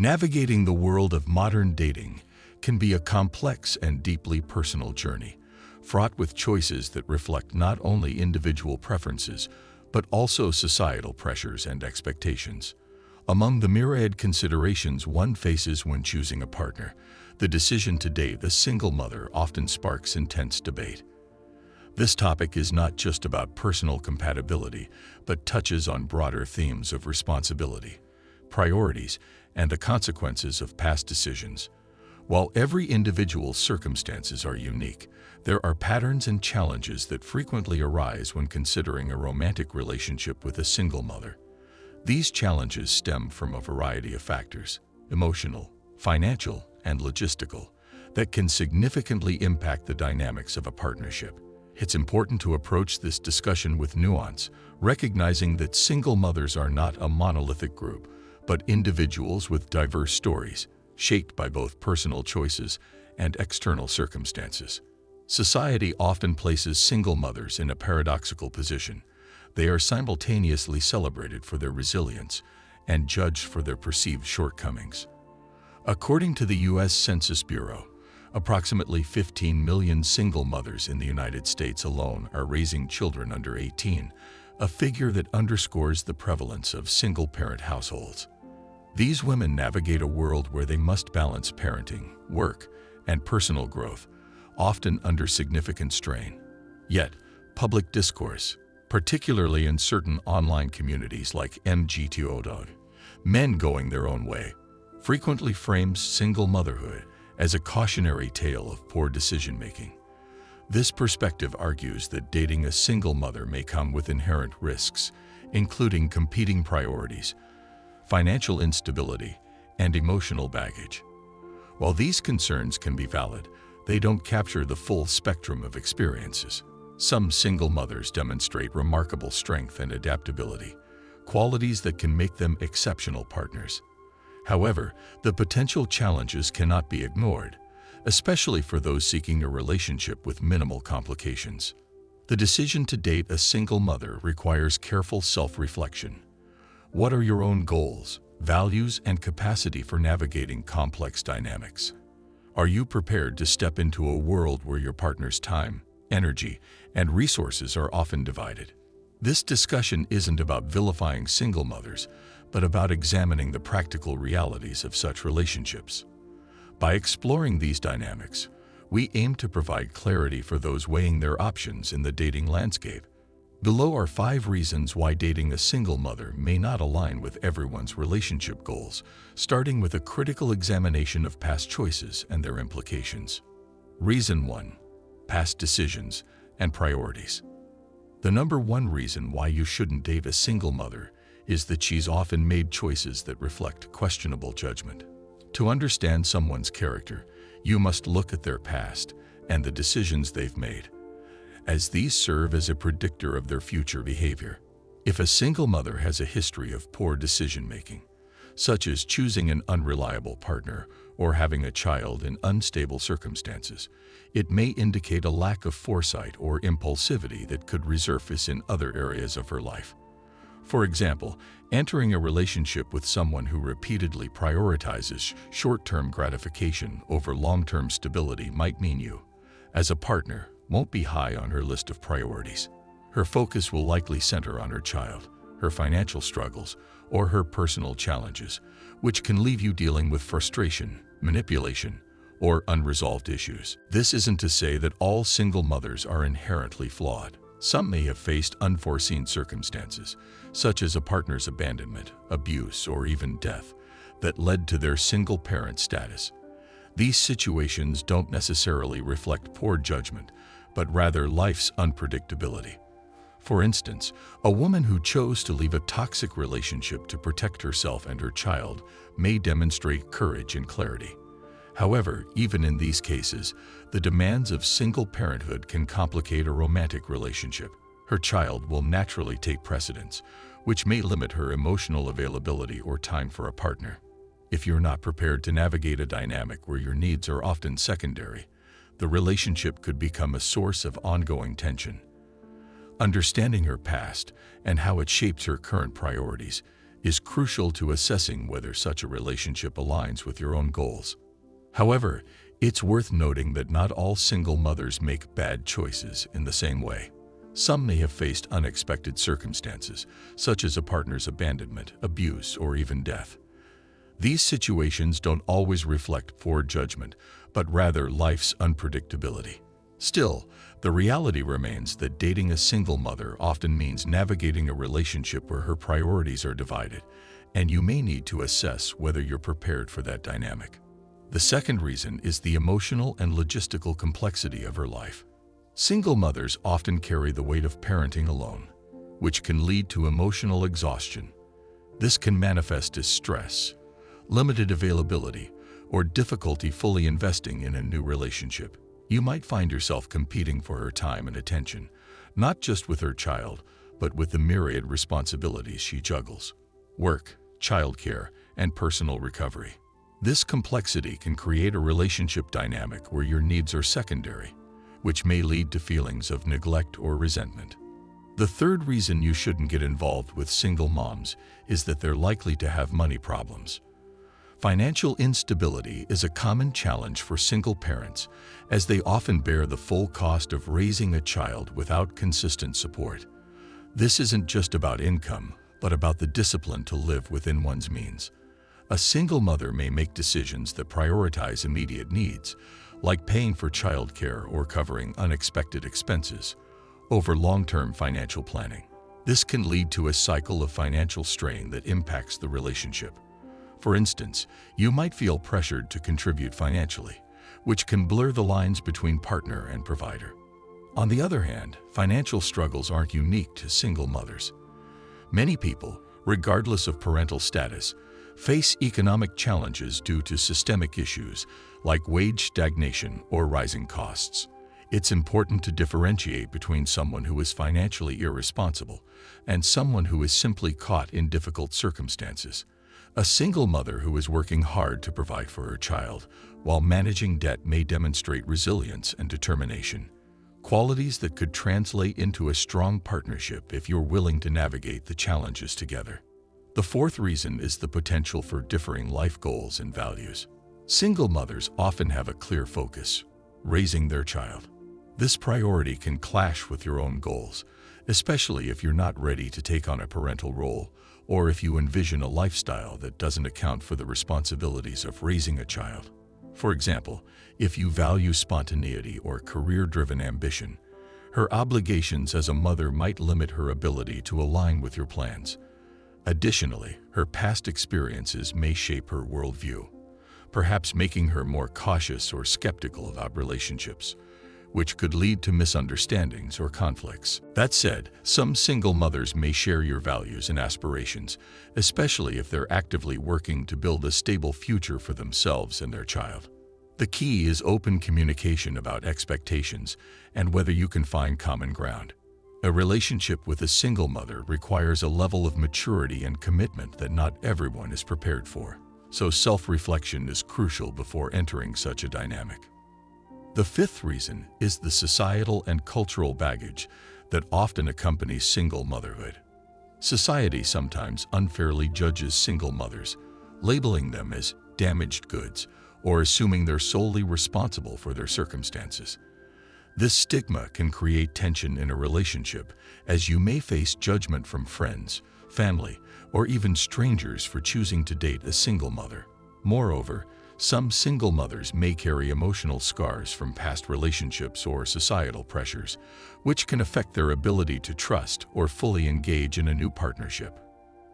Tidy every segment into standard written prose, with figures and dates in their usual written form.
Navigating the world of modern dating can be a complex and deeply personal journey, fraught with choices that reflect not only individual preferences, but also societal pressures and expectations. Among the myriad considerations one faces when choosing a partner, the decision to date a single mother often sparks intense debate. This topic is not just about personal compatibility, but touches on broader themes of responsibility, priorities, and the consequences of past decisions. While every individual's circumstances are unique, there are patterns and challenges that frequently arise when considering a romantic relationship with a single mother. These challenges stem from a variety of factors, emotional, financial, and logistical, that can significantly impact the dynamics of a partnership. It's important to approach this discussion with nuance, recognizing that single mothers are not a monolithic group, but individuals with diverse stories, shaped by both personal choices and external circumstances. Society often places single mothers in a paradoxical position. They are simultaneously celebrated for their resilience and judged for their perceived shortcomings. According to the U.S. Census Bureau, approximately 15 million single mothers in the United States alone are raising children under 18, a figure that underscores the prevalence of single-parent households. These women navigate a world where they must balance parenting, work, and personal growth, often under significant strain. Yet, public discourse, particularly in certain online communities like MGTOW, men going their own way, frequently frames single motherhood as a cautionary tale of poor decision-making. This perspective argues that dating a single mother may come with inherent risks, including competing priorities, financial instability, and emotional baggage. While these concerns can be valid, they don't capture the full spectrum of experiences. Some single mothers demonstrate remarkable strength and adaptability, qualities that can make them exceptional partners. However, the potential challenges cannot be ignored, especially for those seeking a relationship with minimal complications. The decision to date a single mother requires careful self-reflection. What are your own goals, values, and capacity for navigating complex dynamics? Are you prepared to step into a world where your partner's time, energy, and resources are often divided? This discussion isn't about vilifying single mothers, but about examining the practical realities of such relationships. By exploring these dynamics, we aim to provide clarity for those weighing their options in the dating landscape. Below are 5 reasons why dating a single mother may not align with everyone's relationship goals, starting with a critical examination of past choices and their implications. Reason 1. Past decisions and priorities. The number 1 reason why you shouldn't date a single mother is that she's often made choices that reflect questionable judgment. To understand someone's character, you must look at their past and the decisions they've made, as these serve as a predictor of their future behavior. If a single mother has a history of poor decision-making, such as choosing an unreliable partner or having a child in unstable circumstances, it may indicate a lack of foresight or impulsivity that could resurface in other areas of her life. For example, entering a relationship with someone who repeatedly prioritizes short-term gratification over long-term stability might mean you, as a partner, won't be high on her list of priorities. Her focus will likely center on her child, her financial struggles, or her personal challenges, which can leave you dealing with frustration, manipulation, or unresolved issues. This isn't to say that all single mothers are inherently flawed. Some may have faced unforeseen circumstances, such as a partner's abandonment, abuse, or even death, that led to their single-parent status. These situations don't necessarily reflect poor judgment, but rather life's unpredictability. For instance, a woman who chose to leave a toxic relationship to protect herself and her child may demonstrate courage and clarity. However, even in these cases, the demands of single parenthood can complicate a romantic relationship. Her child will naturally take precedence, which may limit her emotional availability or time for a partner. If you're not prepared to navigate a dynamic where your needs are often secondary, the relationship could become a source of ongoing tension. Understanding her past and how it shapes her current priorities is crucial to assessing whether such a relationship aligns with your own goals. However, it's worth noting that not all single mothers make bad choices in the same way. Some may have faced unexpected circumstances, such as a partner's abandonment, abuse, or even death. These situations don't always reflect poor judgment, but rather life's unpredictability. Still, the reality remains that dating a single mother often means navigating a relationship where her priorities are divided, and you may need to assess whether you're prepared for that dynamic. The second reason is the emotional and logistical complexity of her life. Single mothers often carry the weight of parenting alone, which can lead to emotional exhaustion. This can manifest as stress, limited availability, or difficulty fully investing in a new relationship. You might find yourself competing for her time and attention, not just with her child, but with the myriad responsibilities she juggles: work, childcare, and personal recovery. This complexity can create a relationship dynamic where your needs are secondary, which may lead to feelings of neglect or resentment. The third reason you shouldn't get involved with single moms is that they're likely to have money problems. Financial instability is a common challenge for single parents, as they often bear the full cost of raising a child without consistent support. This isn't just about income, but about the discipline to live within one's means. A single mother may make decisions that prioritize immediate needs, like paying for childcare or covering unexpected expenses, over long-term financial planning. This can lead to a cycle of financial strain that impacts the relationship. For instance, you might feel pressured to contribute financially, which can blur the lines between partner and provider. On the other hand, financial struggles aren't unique to single mothers. Many people, regardless of parental status, face economic challenges due to systemic issues like wage stagnation or rising costs. It's important to differentiate between someone who is financially irresponsible and someone who is simply caught in difficult circumstances. A single mother who is working hard to provide for her child while managing debt may demonstrate resilience and determination, qualities that could translate into a strong partnership if you're willing to navigate the challenges together. The fourth reason is the potential for differing life goals and values. Single mothers often have a clear focus: raising their child. This priority can clash with your own goals, especially if you're not ready to take on a parental role, or if you envision a lifestyle that doesn't account for the responsibilities of raising a child. For example, if you value spontaneity or career-driven ambition, her obligations as a mother might limit her ability to align with your plans. Additionally, her past experiences may shape her worldview, perhaps making her more cautious or skeptical about relationships, which could lead to misunderstandings or conflicts. That said, some single mothers may share your values and aspirations, especially if they're actively working to build a stable future for themselves and their child. The key is open communication about expectations and whether you can find common ground. A relationship with a single mother requires a level of maturity and commitment that not everyone is prepared for, so self-reflection is crucial before entering such a dynamic. The fifth reason is the societal and cultural baggage that often accompanies single motherhood. Society sometimes unfairly judges single mothers, labeling them as damaged goods or assuming they're solely responsible for their circumstances. This stigma can create tension in a relationship, as you may face judgment from friends, family, or even strangers for choosing to date a single mother. Moreover, some single mothers may carry emotional scars from past relationships or societal pressures, which can affect their ability to trust or fully engage in a new partnership.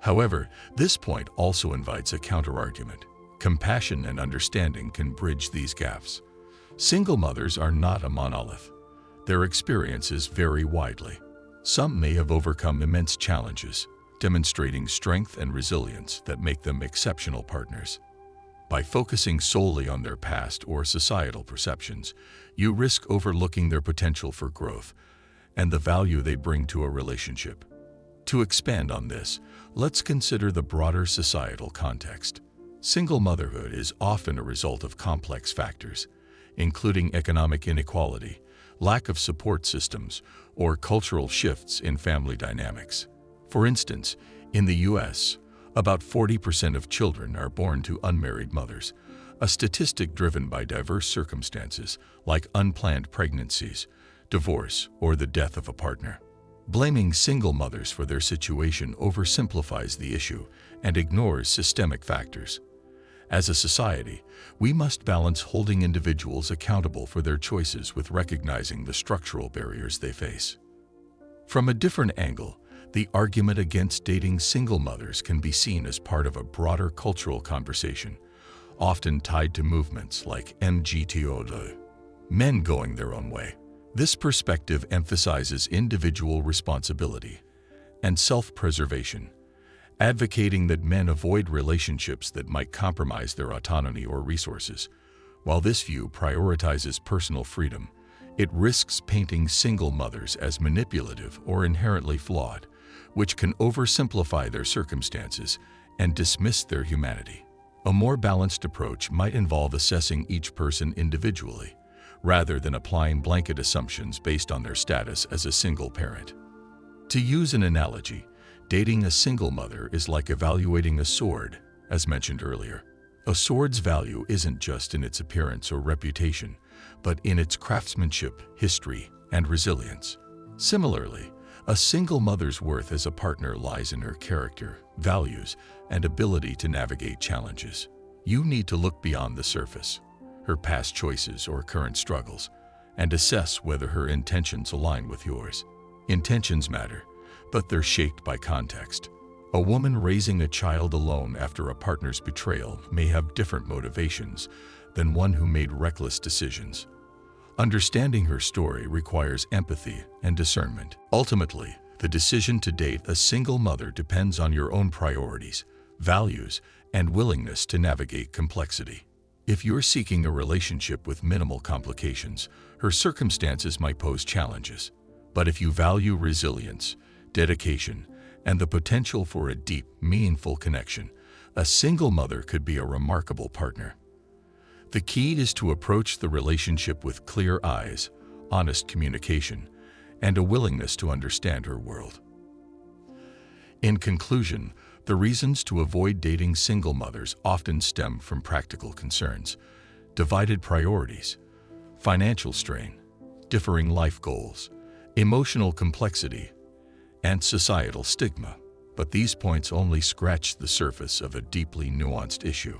However, this point also invites a counterargument. Compassion and understanding can bridge these gaps. Single mothers are not a monolith. Their experiences vary widely. Some may have overcome immense challenges, demonstrating strength and resilience that make them exceptional partners. By focusing solely on their past or societal perceptions, you risk overlooking their potential for growth and the value they bring to a relationship. To expand on this, let's consider the broader societal context. Single motherhood is often a result of complex factors, including economic inequality, lack of support systems, or cultural shifts in family dynamics. For instance, in the U.S., About 40% of children are born to unmarried mothers, a statistic driven by diverse circumstances like unplanned pregnancies, divorce, or the death of a partner. Blaming single mothers for their situation oversimplifies the issue and ignores systemic factors. As a society, we must balance holding individuals accountable for their choices with recognizing the structural barriers they face. From a different angle, the argument against dating single mothers can be seen as part of a broader cultural conversation, often tied to movements like MGTOW, men going their own way. This perspective emphasizes individual responsibility and self-preservation, advocating that men avoid relationships that might compromise their autonomy or resources. While this view prioritizes personal freedom, it risks painting single mothers as manipulative or inherently flawed, which can oversimplify their circumstances and dismiss their humanity. A more balanced approach might involve assessing each person individually, rather than applying blanket assumptions based on their status as a single parent. To use an analogy, dating a single mother is like evaluating a sword, as mentioned earlier. A sword's value isn't just in its appearance or reputation, but in its craftsmanship, history, and resilience. Similarly, a single mother's worth as a partner lies in her character, values, and ability to navigate challenges. You need to look beyond the surface, her past choices or current struggles, and assess whether her intentions align with yours. Intentions matter, but they're shaped by context. A woman raising a child alone after a partner's betrayal may have different motivations than one who made reckless decisions. Understanding her story requires empathy and discernment. Ultimately, the decision to date a single mother depends on your own priorities, values, and willingness to navigate complexity. If you're seeking a relationship with minimal complications, her circumstances might pose challenges. But if you value resilience, dedication, and the potential for a deep, meaningful connection, a single mother could be a remarkable partner. The key is to approach the relationship with clear eyes, honest communication, and a willingness to understand her world. In conclusion, the reasons to avoid dating single mothers often stem from practical concerns, divided priorities, financial strain, differing life goals, emotional complexity, and societal stigma. But these points only scratch the surface of a deeply nuanced issue.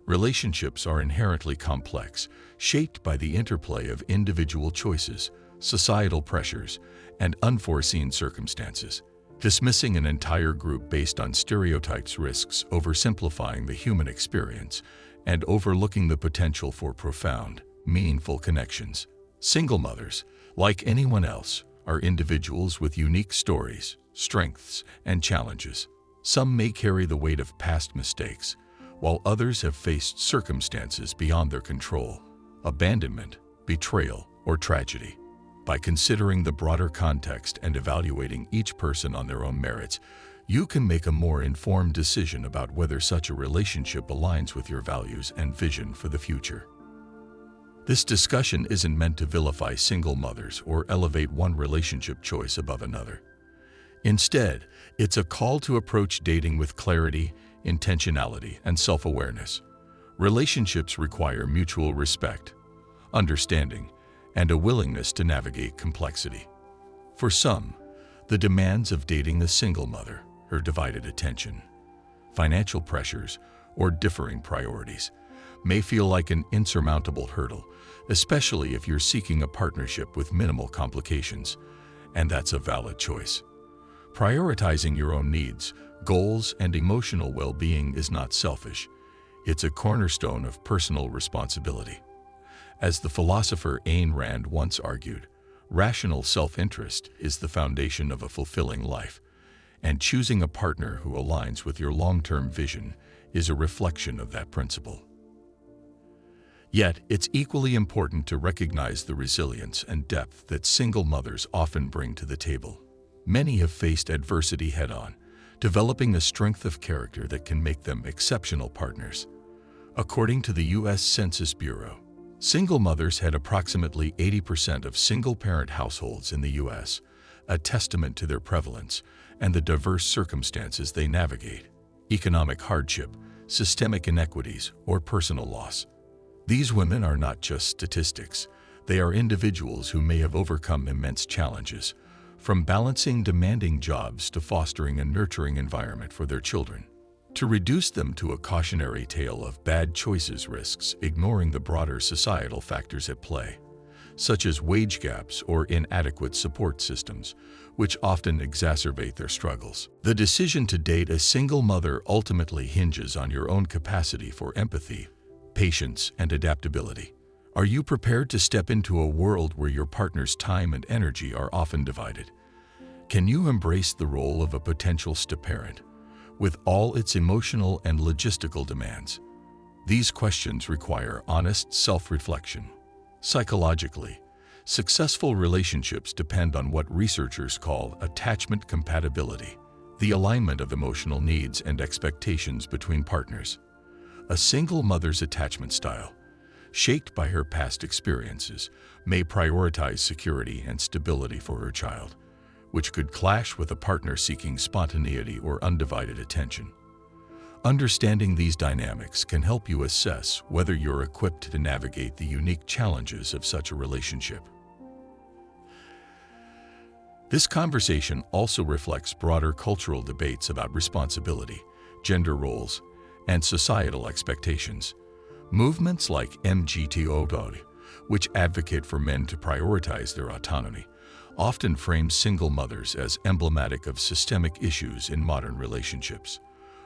Relationships are inherently complex, shaped by the interplay of individual choices, societal pressures, and unforeseen circumstances. Dismissing an entire group based on stereotypes risks oversimplifying the human experience and overlooking the potential for profound, meaningful connections. Single mothers, like anyone else, are individuals with unique stories, strengths, and challenges. Some may carry the weight of past mistakes, while others have faced circumstances beyond their control, abandonment, betrayal, or tragedy. By considering the broader context and evaluating each person on their own merits, you can make a more informed decision about whether such a relationship aligns with your values and vision for the future. This discussion isn't meant to vilify single mothers or elevate one relationship choice above another. Instead, it's a call to approach dating with clarity, intentionality, and self-awareness. Relationships require mutual respect, understanding, and a willingness to navigate complexity. For some, the demands of dating a single mother, her divided attention, financial pressures, or differing priorities may feel like an insurmountable hurdle, especially if you're seeking a partnership with minimal complications, and that's a valid choice. Prioritizing your own needs, goals, and emotional well-being is not selfish. It's a cornerstone of personal responsibility. As the philosopher Ayn Rand once argued, rational self-interest is the foundation of a fulfilling life, and choosing a partner who aligns with your long-term vision is a reflection of that principle. Yet, it's equally important to recognize the resilience and depth that single mothers often bring to the table. Many have faced adversity head-on, developing a strength of character that can make them exceptional partners. According to the U.S. Census Bureau, single mothers had approximately 80% of single-parent households in the U.S., a testament to their prevalence and the diverse circumstances they navigate. economic hardship, systemic inequities, or personal loss. These women are not just statistics. They are individuals who may have overcome immense challenges, from balancing demanding jobs to fostering a nurturing environment for their children. To reduce them to a cautionary tale of bad choices risks ignoring the broader societal factors at play, such as wage gaps or inadequate support systems, which often exacerbate their struggles. The decision to date a single mother ultimately hinges on your own capacity for empathy, patience, and adaptability. Are you prepared to step into a world where your partner's time and energy are often divided? Can you embrace the role of a potential step-parent, with all its emotional and logistical demands? These questions require honest self-reflection. Psychologically, successful relationships depend on what researchers call attachment compatibility, the alignment of emotional needs and expectations between partners. A single mother's attachment style, shaped by her past experiences, may prioritize security and stability for her child, which could clash with a partner seeking spontaneity or undivided attention. Understanding these dynamics can help you assess whether you're equipped to navigate the unique challenges of such a relationship. This conversation also reflects broader cultural debates about responsibility, gender roles, and societal expectations. Movements like MGTOW, which advocate for men to prioritize their autonomy, often frame single mothers as emblematic of systemic issues in modern relationships.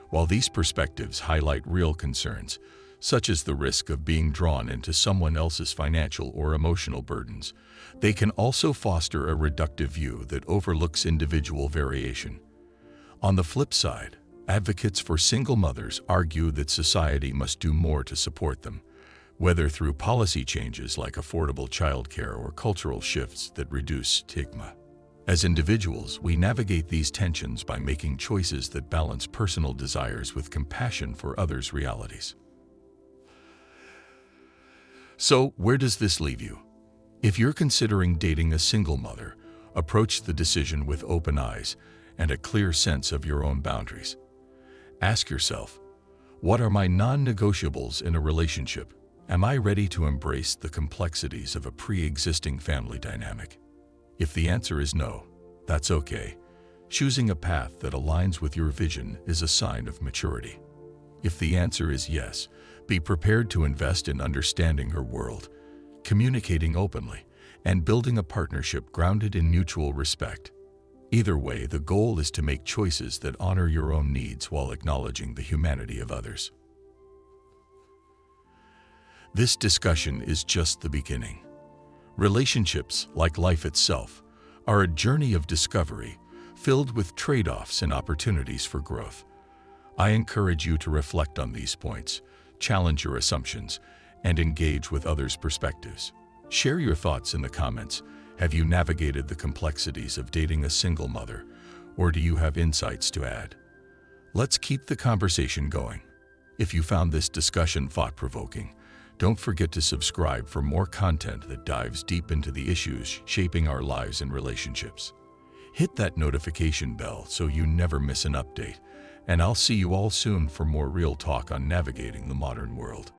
While these perspectives highlight real concerns, such as the risk of being drawn into someone else's financial or emotional burdens, they can also foster a reductive view that overlooks individual variation. On the flip side, advocates for single mothers argue that society must do more to support them, whether through policy changes like affordable childcare or cultural shifts that reduce stigma. As individuals, we navigate these tensions by making choices that balance personal desires with compassion for others' realities. So, where does this leave you? If you're considering dating a single mother, approach the decision with open eyes and a clear sense of your own boundaries. Ask yourself, what are my non-negotiables in a relationship? Am I ready to embrace the complexities of a pre-existing family dynamic? If the answer is no, that's okay. Choosing a path that aligns with your vision is a sign of maturity. If the answer is yes, be prepared to invest in understanding her world, communicating openly, and building a partnership grounded in mutual respect. Either way, the goal is to make choices that honor your own needs while acknowledging the humanity of others. This discussion is just the beginning. Relationships, like life itself, are a journey of discovery filled with trade-offs and opportunities for growth. I encourage you to reflect on these points, challenge your assumptions, and engage with others' perspectives. Share your thoughts in the comments. Have you navigated the complexities of dating a single mother, or do you have insights to add? Let's keep the conversation going. If you found this discussion thought-provoking, don't forget to subscribe for more content that dives deep into the issues shaping our lives and relationships. Hit that notification bell so you never miss an update, and I'll see you all soon for more real talk on navigating the modern world.